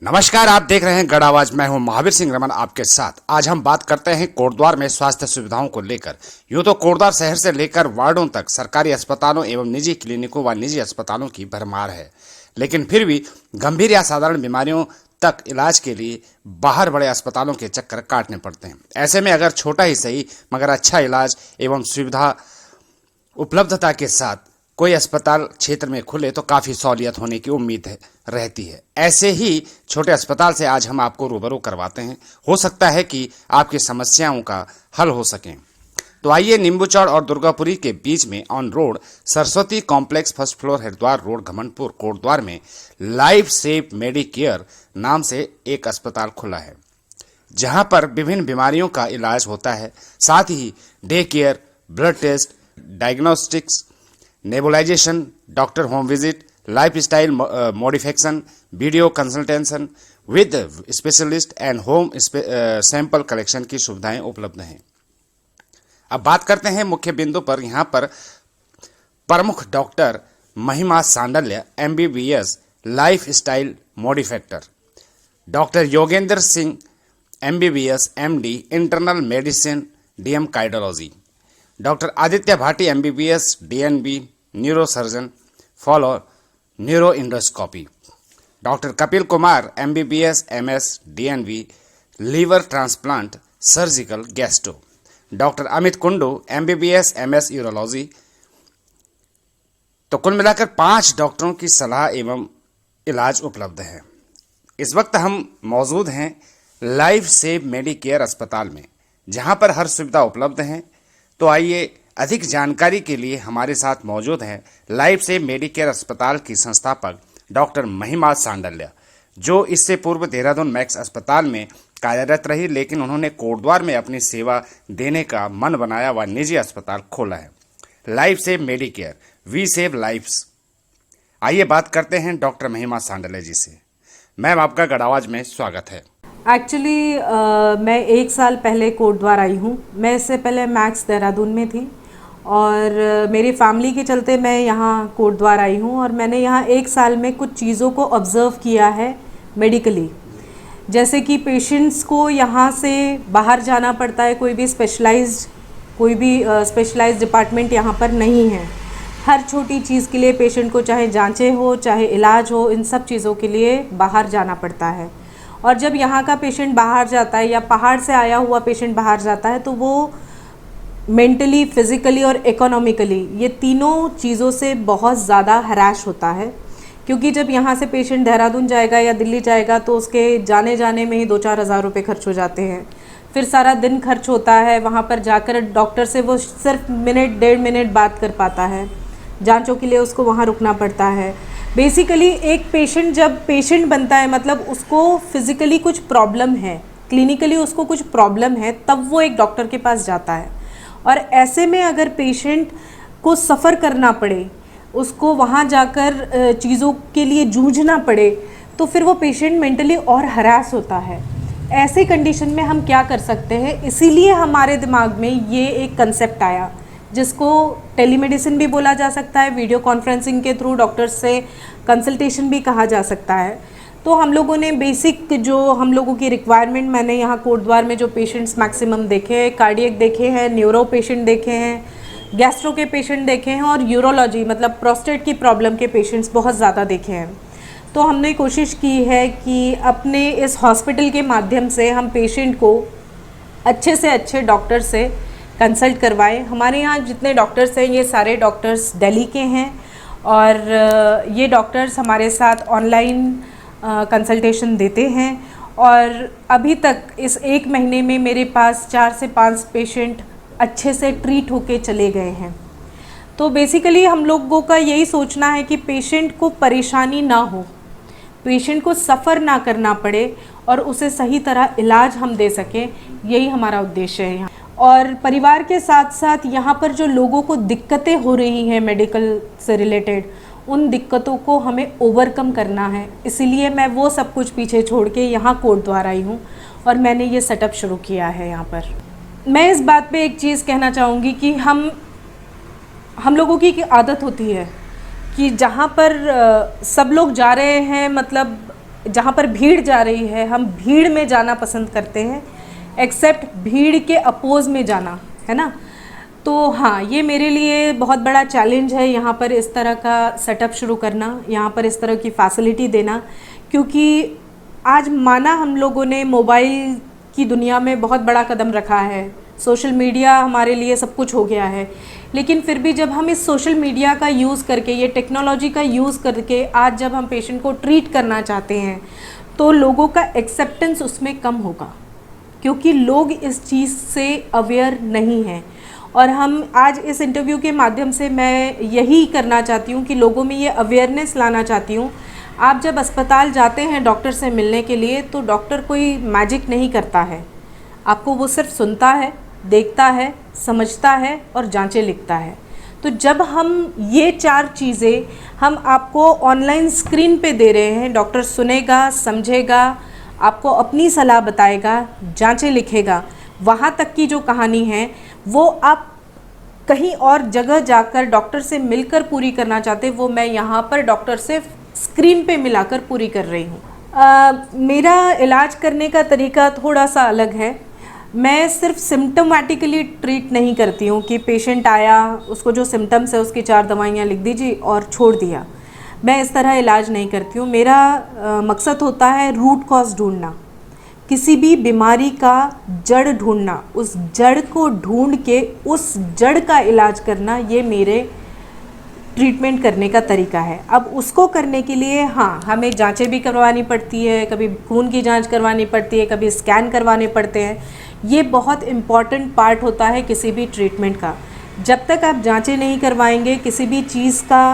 नमस्कार, आप देख रहे हैं गढ़ आवाज। मैं हूं महावीर सिंह रमन आपके साथ। आज हम बात करते हैं कोटद्वार में स्वास्थ्य सुविधाओं को लेकर। यूं तो कोटद्वार शहर से लेकर वार्डों तक सरकारी अस्पतालों एवं निजी क्लिनिकों व निजी अस्पतालों की भरमार है, लेकिन फिर भी गंभीर या साधारण बीमारियों तक इलाज के लिए बाहर बड़े अस्पतालों के चक्कर काटने पड़ते हैं। ऐसे में अगर छोटा ही सही मगर अच्छा इलाज एवं सुविधा उपलब्धता के साथ कोई अस्पताल क्षेत्र में खुले तो काफ़ी सहूलियत होने की उम्मीद रहती है। ऐसे ही छोटे अस्पताल से आज हम आपको रूबरू करवाते हैं। हो सकता है कि आपकी समस्याओं का हल हो सके। तो आइए, नींबूचौड़ और दुर्गापुरी के बीच में on road Saraswati complex, first floor, Haridwar road, Ghamandpur, Kotdwar में लाइफ सेव मेडिकेयर नाम से एक अस्पताल खुला है, जहां पर विभिन्न बीमारियों का इलाज होता है। साथ ही day care, blood test, diagnostics, nebulization, doctor home visit, lifestyle modification, video consultation with specialist and home sample collection की सुविधाएं उपलब्ध हैं। अब बात करते हैं मुख्य बिंदु पर। यहाँ पर प्रमुख doctor Mahima Sandalya, MBBS, lifestyle modificator, doctor Yogendra Singh, MBBS, MD, internal medicine, DM cardiology, doctor Aditya Bhati, MBBS, DNB, neurosurgeon, fellow neuro endoscopy, doctor Kapil Kumar, MBBS, MS, DNB, liver transplant, surgical gastro, doctor Amit Kundu, MBBS, MS, urology. तो कुल मिलाकर 5 डॉक्टरों की सलाह एवं इलाज उपलब्ध है। इस वक्त हम मौजूद हैं लाइफ सेव मेडिकेयर अस्पताल में, जहां पर हर सुविधा उपलब्ध है। तो आइए, अधिक जानकारी के लिए हमारे साथ मौजूद हैं लाइफ सेव मेडिकेयर अस्पताल की संस्थापक डॉक्टर महिमा सांडल्य, जो इससे पूर्व देहरादून मैक्स अस्पताल में कार्यरत रही, लेकिन उन्होंने कोटद्वार में अपनी सेवा देने का मन बनाया व निजी अस्पताल खोला है। Life save medicare, we save lifes. आइए बात करते हैं डॉक्टर महिमा सांडल्य जी से। मैम, आपका गढ़ आवाज में स्वागत है। एक्चुअली मैं 1 साल पहले कोटद्वार आई हूँ। मैं इससे पहले मैक्स देहरादून में थी और मेरी फैमिली के चलते मैं यहाँ कोटद्वार आई हूँ। और मैंने यहाँ 1 साल में कुछ चीज़ों को ऑब्ज़र्व किया है मेडिकली। जैसे कि पेशेंट्स को यहाँ से बाहर जाना पड़ता है, कोई भी स्पेशलाइज्ड डिपार्टमेंट यहाँ पर नहीं है। हर छोटी चीज़ के लिए पेशेंट को, चाहे जांचें हो, चाहे इलाज हो, इन सब चीज़ों के लिए बाहर जाना पड़ता है। और जब यहाँ का पेशेंट बाहर जाता है या पहाड़ से आया हुआ पेशेंट बाहर जाता है, तो वो मेंटली, फिज़िकली और इकोनॉमिकली, ये तीनों चीज़ों से बहुत ज़्यादा हराश होता है। क्योंकि जब यहाँ से पेशेंट देहरादून जाएगा या दिल्ली जाएगा तो उसके जाने में ही 2-4 हज़ार रुपये खर्च हो जाते हैं। फिर सारा दिन खर्च होता है। वहाँ पर जाकर डॉक्टर से वो सिर्फ मिनट, 1.5 मिनट बात कर पाता है। जांचों के लिए उसको वहाँ रुकना पड़ता है। बेसिकली एक पेशेंट जब पेशेंट बनता है, मतलब उसको फिज़िकली कुछ प्रॉब्लम है, क्लिनिकली उसको कुछ प्रॉब्लम है, तब वो एक डॉक्टर के पास जाता है। और ऐसे में अगर पेशेंट को सफ़र करना पड़े, उसको वहाँ जाकर चीज़ों के लिए जूझना पड़े, तो फिर वो पेशेंट मेंटली और हरास होता है। ऐसे कंडीशन में हम क्या कर सकते हैं, इसीलिए हमारे दिमाग में ये एक कंसेप्ट आया, जिसको टेलीमेडिसिन भी बोला जा सकता है, वीडियो कॉन्फ्रेंसिंग के थ्रू डॉक्टर से कंसल्टेशन भी कहा जा सकता है। तो हम लोगों ने बेसिक जो हम लोगों की रिक्वायरमेंट, मैंने यहाँ कोटद्वार में जो पेशेंट्स मैक्सिमम देखे हैं, कार्डियक देखे हैं, न्यूरो पेशेंट देखे हैं, गैस्ट्रो के पेशेंट देखे हैं और यूरोलॉजी मतलब प्रोस्टेट की प्रॉब्लम के पेशेंट्स बहुत ज़्यादा देखे हैं। तो हमने कोशिश की है कि अपने इस हॉस्पिटल के माध्यम से हम पेशेंट को अच्छे से अच्छे डॉक्टर से कंसल्ट करवाएं। हमारे यहाँ जितने डॉक्टर्स हैं, ये सारे डॉक्टर्स दिल्ली के हैं और ये डॉक्टर्स हमारे साथ ऑनलाइन कंसल्टेशन देते हैं। और अभी तक इस 1 महीने में मेरे पास 4 से 5 पेशेंट अच्छे से ट्रीट होके चले गए हैं। तो बेसिकली हम लोगों का यही सोचना है कि पेशेंट को परेशानी ना हो, पेशेंट को सफ़र ना करना पड़े और उसे सही तरह इलाज हम दे सकें, यही हमारा उद्देश्य है यहाँ। और परिवार के साथ साथ यहाँ पर जो लोगों को दिक्कतें हो रही हैं मेडिकल से रिलेटेड, उन दिक्कतों को हमें ओवरकम करना है। इसीलिए मैं वो सब कुछ पीछे छोड़ के यहाँ कोटद्वार आई हूँ और मैंने ये सेटअप शुरू किया है यहाँ पर। मैं इस बात पे एक चीज़ कहना चाहूँगी कि हम लोगों की आदत होती है कि जहाँ पर सब लोग जा रहे हैं, मतलब जहाँ पर भीड़ जा रही है हम भीड़ में जाना पसंद करते हैं, एक्सेप्ट भीड़ के अपोज में जाना, है ना। तो हाँ, ये मेरे लिए बहुत बड़ा चैलेंज है यहाँ पर इस तरह का सेटअप शुरू करना, यहाँ पर इस तरह की फैसिलिटी देना, क्योंकि आज माना हम लोगों ने मोबाइल की दुनिया में बहुत बड़ा कदम रखा है, सोशल मीडिया हमारे लिए सब कुछ हो गया है, लेकिन फिर भी जब हम इस सोशल मीडिया का यूज़ करके, ये टेक्नोलॉजी का यूज़ करके आज जब हम पेशेंट को ट्रीट करना चाहते हैं तो लोगों का एक्सेप्टेंस उसमें कम होगा, क्योंकि लोग इस चीज़ से अवेयर नहीं हैं। और हम आज इस इंटरव्यू के माध्यम से मैं यही करना चाहती हूँ कि लोगों में ये अवेयरनेस लाना चाहती हूँ। आप जब अस्पताल जाते हैं डॉक्टर से मिलने के लिए तो डॉक्टर कोई मैजिक नहीं करता है, आपको वो सिर्फ सुनता है, देखता है, समझता है और जांचें लिखता है। तो जब हम ये 4 चीज़ें हम आपको ऑनलाइन स्क्रीन पे दे रहे हैं, डॉक्टर सुनेगा, समझेगा, आपको अपनी सलाह बताएगा, जांचें लिखेगा, वहाँ तक की जो कहानी है वो आप कहीं और जगह जाकर डॉक्टर से मिलकर पूरी करना चाहते, वो मैं यहाँ पर डॉक्टर से स्क्रीन पे मिलाकर पूरी कर रही हूँ। मेरा इलाज करने का तरीका थोड़ा सा अलग है। मैं सिर्फ सिम्टोमेटिकली ट्रीट नहीं करती हूँ कि पेशेंट आया, उसको जो सिम्टम्स है उसकी 4 दवाइयाँ लिख दीजिए और छोड़ दिया। मैं इस तरह इलाज नहीं करती हूँ। मेरा मकसद होता है रूट कॉज ढूंढना, किसी भी बीमारी का जड़ ढूंढना, उस जड़ को ढूंढ के उस जड़ का इलाज करना, ये मेरे ट्रीटमेंट करने का तरीका है। अब उसको करने के लिए हाँ, हमें जांचें भी करवानी पड़ती है, कभी खून की जांच करवानी पड़ती है, कभी स्कैन करवाने पड़ते हैं। ये बहुत इम्पॉर्टेंट पार्ट होता है किसी भी ट्रीटमेंट का। जब तक आप जांचें नहीं करवाएंगे, किसी भी चीज़ का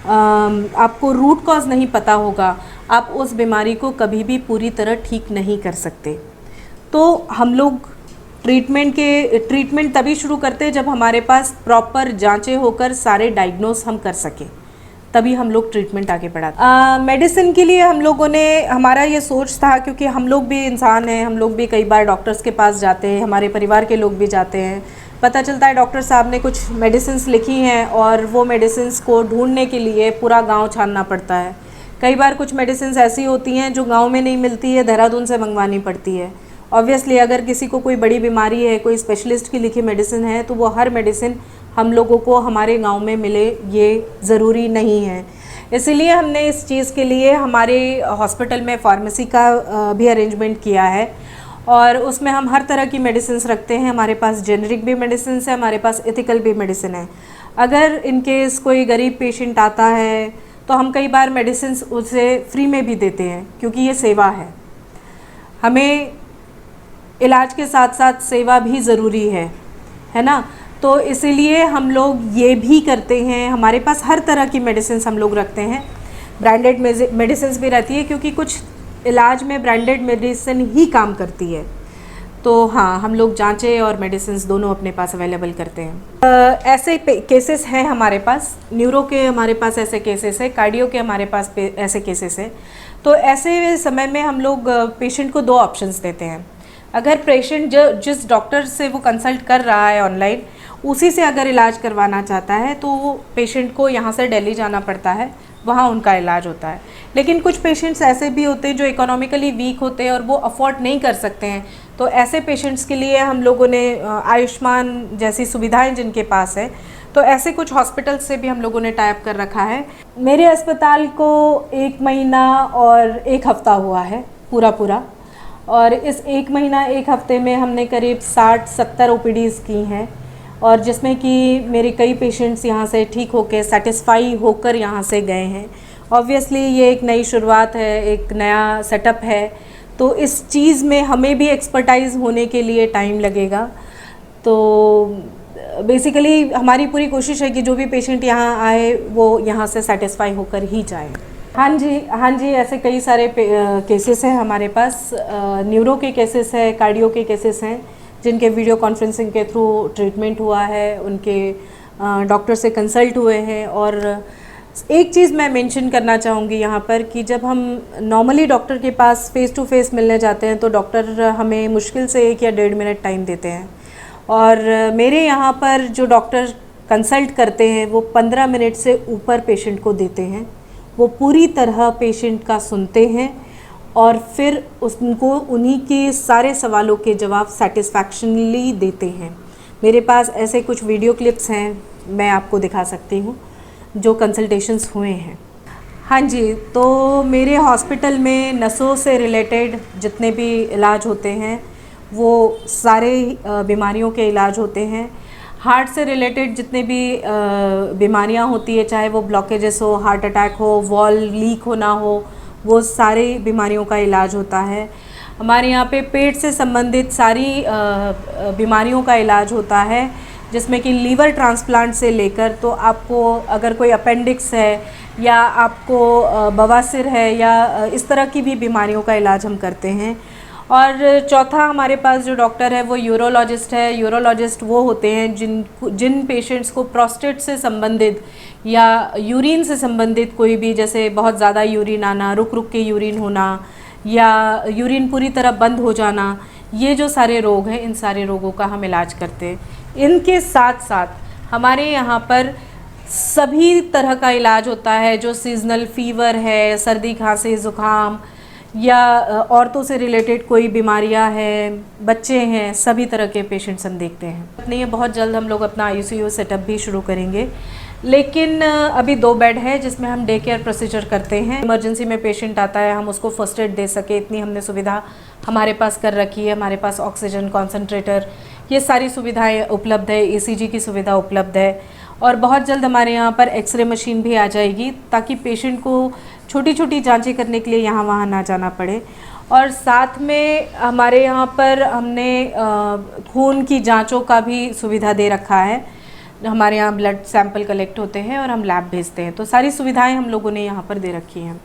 आपको रूट कॉज नहीं पता होगा, आप उस बीमारी को कभी भी पूरी तरह ठीक नहीं कर सकते। तो हम लोग ट्रीटमेंट तभी शुरू करते हैं जब हमारे पास प्रॉपर जांचें होकर सारे डायग्नोस हम कर सकें, तभी हम लोग ट्रीटमेंट आगे बढ़ाते। मेडिसिन के लिए हम लोगों ने, हमारा ये सोच था, क्योंकि हम लोग भी इंसान हैं, हम लोग भी कई बार डॉक्टर्स के पास जाते हैं, हमारे परिवार के लोग भी जाते हैं, पता चलता है डॉक्टर साहब ने कुछ मेडिसिन्स लिखी हैं और वो मेडिसिन्स को ढूंढने के लिए पूरा गांव छानना पड़ता है। कई बार कुछ मेडिसिन्स ऐसी होती हैं जो गांव में नहीं मिलती है, देहरादून से मंगवानी पड़ती है। ऑब्वियसली अगर किसी को कोई बड़ी बीमारी है, कोई स्पेशलिस्ट की लिखी मेडिसिन है, तो वो हर मेडिसिन हम लोगों को हमारे गांव में मिले, ये ज़रूरी नहीं है। इसीलिए हमने इस चीज़ के लिए हमारे हॉस्पिटल में फार्मेसी का भी अरेंजमेंट किया है और उसमें हम हर तरह की मेडिसिन्स रखते हैं। हमारे पास जेनरिक भी मेडिसिन्स है, हमारे पास एथिकल भी मेडिसिन है। अगर इन केस कोई गरीब पेशेंट आता है तो हम कई बार मेडिसिन्स उसे फ्री में भी देते हैं, क्योंकि ये सेवा है। हमें इलाज के साथ साथ सेवा भी ज़रूरी है ना। तो इसीलिए हम लोग ये भी करते हैं। हमारे पास हर तरह की मेडिसिन्स हम लोग रखते हैं, ब्रांडेड मेडिसिन्स भी रहती है, क्योंकि कुछ इलाज में ब्रांडेड मेडिसिन ही काम करती है। तो हाँ, हम लोग जांचें और मेडिसिन्स दोनों अपने पास अवेलेबल करते हैं। ऐसे केसेस हैं हमारे पास, न्यूरो के हमारे पास ऐसे केसेस है, कार्डियो के हमारे पास ऐसे केसेस है। तो ऐसे समय में हम लोग पेशेंट को 2 ऑप्शंस देते हैं। अगर पेशेंट जिस डॉक्टर से वो कंसल्ट कर रहा है ऑनलाइन, उसी से अगर इलाज करवाना चाहता है तो वो पेशेंट को यहाँ से दिल्ली जाना पड़ता है, वहाँ उनका इलाज होता है। लेकिन कुछ पेशेंट्स ऐसे भी होते हैं जो इकोनॉमिकली वीक होते हैं और वो अफोर्ड नहीं कर सकते हैं। तो ऐसे पेशेंट्स के लिए हम लोगों ने आयुष्मान जैसी सुविधाएं जिनके पास है, तो ऐसे कुछ हॉस्पिटल से भी हम लोगों ने टाई अप कर रखा है। मेरे अस्पताल को 1 महीना और 1 हफ़्ता हुआ है पूरा, और इस 1 महीना 1 हफ़्ते में हमने करीब 60-70 OPDs की हैं, और जिसमें कि मेरे कई पेशेंट्स यहाँ से ठीक होकर सेटिस्फाई होकर यहाँ से गए हैं। ऑब्वियसली ये एक नई शुरुआत है, एक नया सेटअप है, तो इस चीज़ में हमें भी एक्सपर्टाइज होने के लिए टाइम लगेगा। तो बेसिकली हमारी पूरी कोशिश है कि जो भी पेशेंट यहाँ आए वो यहाँ से सेटिस्फाई होकर ही जाए। हाँ जी, ऐसे कई सारे केसेस हैं हमारे पास। न्यूरो के केसेस है, कार्डियो के केसेस हैं, जिनके वीडियो कॉन्फ्रेंसिंग के थ्रू ट्रीटमेंट हुआ है, उनके डॉक्टर से कंसल्ट हुए हैं। और एक चीज़ मैं मेंशन करना चाहूँगी यहाँ पर कि जब हम नॉर्मली डॉक्टर के पास फ़ेस टू फेस मिलने जाते हैं तो डॉक्टर हमें मुश्किल से 1 या 1.5 मिनट टाइम देते हैं, और मेरे यहाँ पर जो डॉक्टर कंसल्ट करते हैं वो 15 मिनट से ऊपर पेशेंट को देते हैं। वो पूरी तरह पेशेंट का सुनते हैं और फिर उनको उन्हीं के सारे सवालों के जवाब सेटिस्फैक्शनली देते हैं। मेरे पास ऐसे कुछ वीडियो क्लिप्स हैं, मैं आपको दिखा सकती हूँ, जो कंसल्टेशंस हुए हैं। हाँ जी, तो मेरे हॉस्पिटल में नसों से रिलेटेड जितने भी इलाज होते हैं वो सारे बीमारियों के इलाज होते हैं। हार्ट से रिलेटेड जितने भी बीमारियां होती है, चाहे वो ब्लॉकेजेस हो, हार्ट अटैक हो, वॉल लीक होना हो, वो सारी बीमारियों का इलाज होता है। हमारे यहाँ पे पेट से संबंधित सारी बीमारियों का इलाज होता है, जिसमें कि लीवर ट्रांसप्लांट से लेकर, तो आपको अगर कोई अपेंडिक्स है या आपको बवासीर है या इस तरह की भी बीमारियों का इलाज हम करते हैं। और चौथा हमारे पास जो डॉक्टर है वो यूरोलॉजिस्ट है। यूरोलॉजिस्ट वो होते हैं जिन पेशेंट्स को प्रोस्टेट से संबंधित या यूरिन से संबंधित कोई भी, जैसे बहुत ज़्यादा यूरिन आना, रुक रुक के यूरिन होना या यूरिन पूरी तरह बंद हो जाना, ये जो सारे रोग हैं, इन सारे रोगों का हम इलाज करते हैं। इनके साथ साथ हमारे यहाँ पर सभी तरह का इलाज होता है, जो सीजनल फीवर है, सर्दी खांसी ज़ुकाम या औरतों से रिलेटेड कोई बीमारियां हैं, बच्चे हैं, सभी तरह के पेशेंट्स हम देखते हैं। नहीं, बहुत जल्द हम लोग अपना ICU सेटअप भी शुरू करेंगे, लेकिन अभी 2 बेड है जिसमें हम डे केयर प्रोसीजर करते हैं। इमरजेंसी में पेशेंट आता है, हम उसको फर्स्ट एड दे सके, इतनी हमने सुविधा हमारे पास कर रखी है। हमारे पास ऑक्सीजन कॉन्सनट्रेटर, ये सारी सुविधाएं उपलब्ध है, ECG की सुविधा उपलब्ध है। और बहुत जल्द हमारे यहाँ पर एक्सरे मशीन भी आ जाएगी, ताकि पेशेंट को छोटी छोटी जांचें करने के लिए यहाँ वहाँ ना जाना पड़े। और साथ में हमारे यहाँ पर हमने खून की जांचों का भी सुविधा दे रखा है। हमारे यहाँ ब्लड सैंपल कलेक्ट होते हैं और हम लैब भेजते हैं, तो सारी सुविधाएं हम लोगों ने यहाँ पर दे रखी हैं।